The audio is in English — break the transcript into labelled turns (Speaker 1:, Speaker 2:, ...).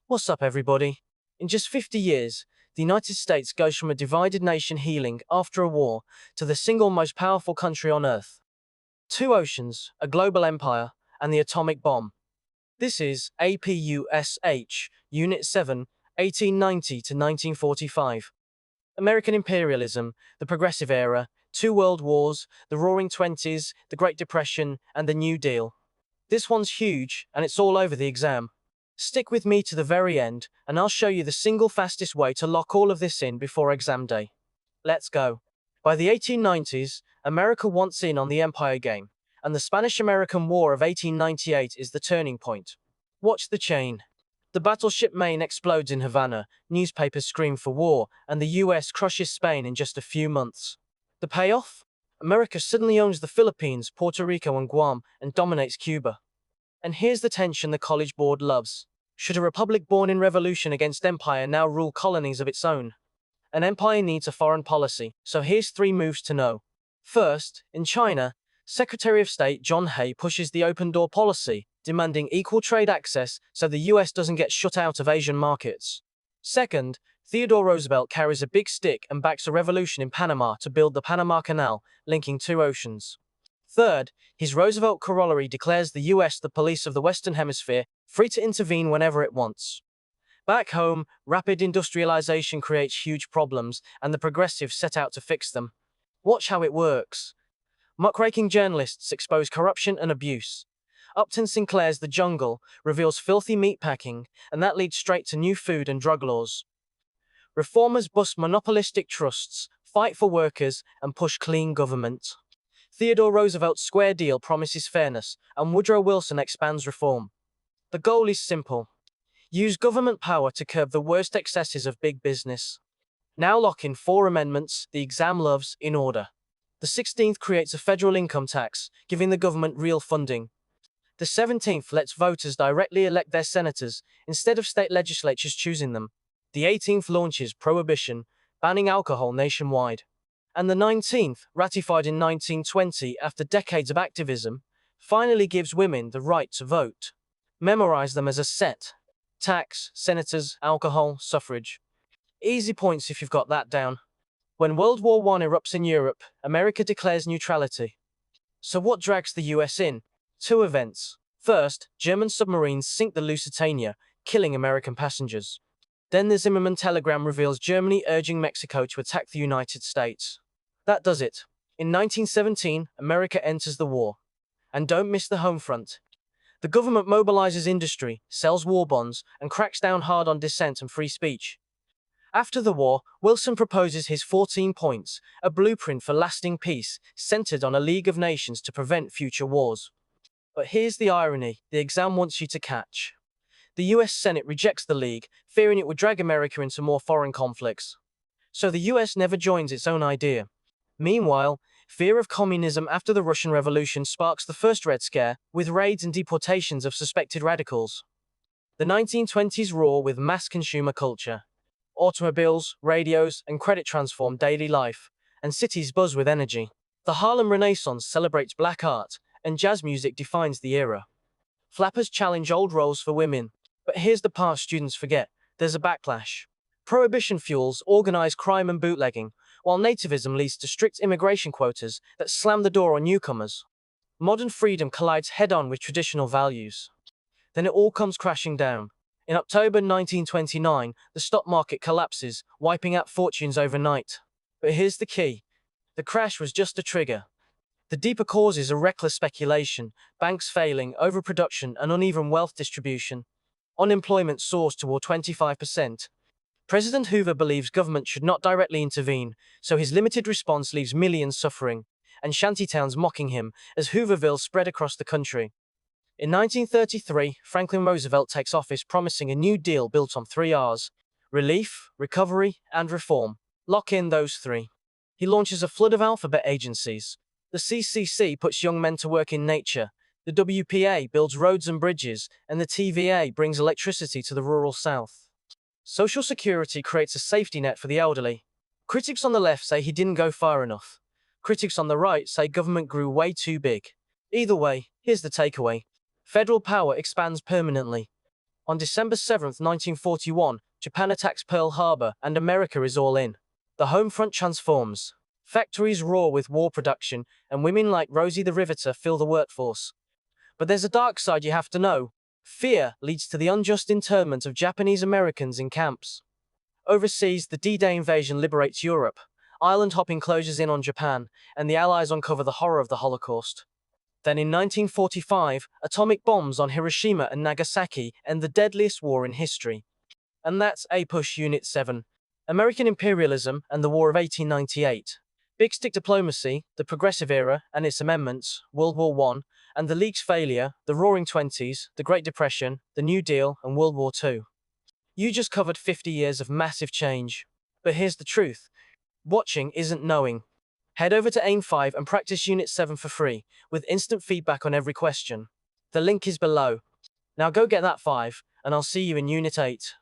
Speaker 1: What's up, everybody? In just 50 years, the United States goes from a divided nation healing after a war to the single most powerful country on Earth. Two oceans, a global empire, and the atomic bomb. This is APUSH Unit 7, 1890 to 1945. American imperialism, the Progressive Era, two world wars, the Roaring Twenties, the Great Depression, and the New Deal. This one's huge, and it's all over the exam. Stick with me to the very end, and I'll show you the single fastest way to lock all of this in before exam day. Let's go. By the 1890s, America wants in on the empire game, and the Spanish-American War of 1898 is the turning point. Watch the chain. The battleship Maine explodes in Havana, newspapers scream for war, and the US crushes Spain in just a few months. The payoff? America suddenly owns the Philippines, Puerto Rico, and Guam, and dominates Cuba. And here's the tension the College Board loves. Should a republic born in revolution against empire now rule colonies of its own? An empire needs a foreign policy, so here's 3 moves to know. First, in China, Secretary of State John Hay pushes the open door policy, demanding equal trade access so the US doesn't get shut out of Asian markets. Second, Theodore Roosevelt carries a big stick and backs a revolution in Panama to build the Panama Canal, linking 2 oceans. Third, his Roosevelt corollary declares the US the police of the Western Hemisphere, free to intervene whenever it wants. Back home, rapid industrialization creates huge problems, and the progressives set out to fix them. Watch how it works. Muckraking journalists expose corruption and abuse. Upton Sinclair's The Jungle reveals filthy meatpacking, and that leads straight to new food and drug laws. Reformers bust monopolistic trusts, fight for workers, and push clean government. Theodore Roosevelt's Square Deal promises fairness, and Woodrow Wilson expands reform. The goal is simple. Use government power to curb the worst excesses of big business. Now lock in 4 amendments the exam loves in order. The 16th creates a federal income tax, giving the government real funding. The 17th lets voters directly elect their senators, instead of state legislatures choosing them. The 18th launches prohibition, banning alcohol nationwide. And the 19th, ratified in 1920 after decades of activism, finally gives women the right to vote. Memorize them as a set. Tax, senators, alcohol, suffrage. Easy points if you've got that down. When World War I erupts in Europe, America declares neutrality. So what drags the US in? 2 events. First, German submarines sink the Lusitania, killing American passengers. Then the Zimmermann telegram reveals Germany urging Mexico to attack the United States. That does it. In 1917, America enters the war. And don't miss the home front. The government mobilizes industry, sells war bonds, and cracks down hard on dissent and free speech. After the war, Wilson proposes his 14 points, a blueprint for lasting peace, centered on a League of Nations to prevent future wars. But here's the irony the exam wants you to catch. The US Senate rejects the League, fearing it would drag America into more foreign conflicts. So the US never joins its own idea. Meanwhile, fear of communism after the Russian Revolution sparks the first Red Scare, with raids and deportations of suspected radicals. The 1920s roar with mass consumer culture. Automobiles, radios, and credit transform daily life, and cities buzz with energy. The Harlem Renaissance celebrates black art, and jazz music defines the era. Flappers challenge old roles for women. But here's the part students forget. There's a backlash. Prohibition fuels organized crime and bootlegging, while nativism leads to strict immigration quotas that slam the door on newcomers. Modern freedom collides head-on with traditional values. Then it all comes crashing down. In October 1929, the stock market collapses, wiping out fortunes overnight. But here's the key. The crash was just a trigger. The deeper causes are reckless speculation, banks failing, overproduction, and uneven wealth distribution. Unemployment soars toward 25%. President Hoover believes government should not directly intervene, so his limited response leaves millions suffering, and shantytowns mocking him as Hooverville spread across the country. In 1933, Franklin Roosevelt takes office promising a New Deal built on 3 R's: relief, recovery, and reform. Lock in those 3. He launches a flood of alphabet agencies. The CCC puts young men to work in nature, the WPA builds roads and bridges, and the TVA brings electricity to the rural South. Social Security creates a safety net for the elderly. Critics on the left say he didn't go far enough. Critics on the right say government grew way too big. Either way, here's the takeaway. Federal power expands permanently. On December 7th, 1941, Japan attacks Pearl Harbor and America is all in. The home front transforms. Factories roar with war production, and women like Rosie the Riveter fill the workforce. But there's a dark side you have to know. Fear leads to the unjust internment of Japanese Americans in camps. Overseas, the D-Day invasion liberates Europe. Island hopping closes in on Japan, and the Allies uncover the horror of the Holocaust. Then in 1945, atomic bombs on Hiroshima and Nagasaki end the deadliest war in history. And that's APUSH Unit 7. American Imperialism and the War of 1898. Big Stick Diplomacy, the Progressive Era and its amendments, World War I, and the League's failure, the Roaring Twenties, the Great Depression, the New Deal, and World War II. You just covered 50 years of massive change. But here's the truth. Watching isn't knowing. Head over to AIM5 and practice Unit 7 for free, with instant feedback on every question. The link is below. Now go get that 5, and I'll see you in Unit 8.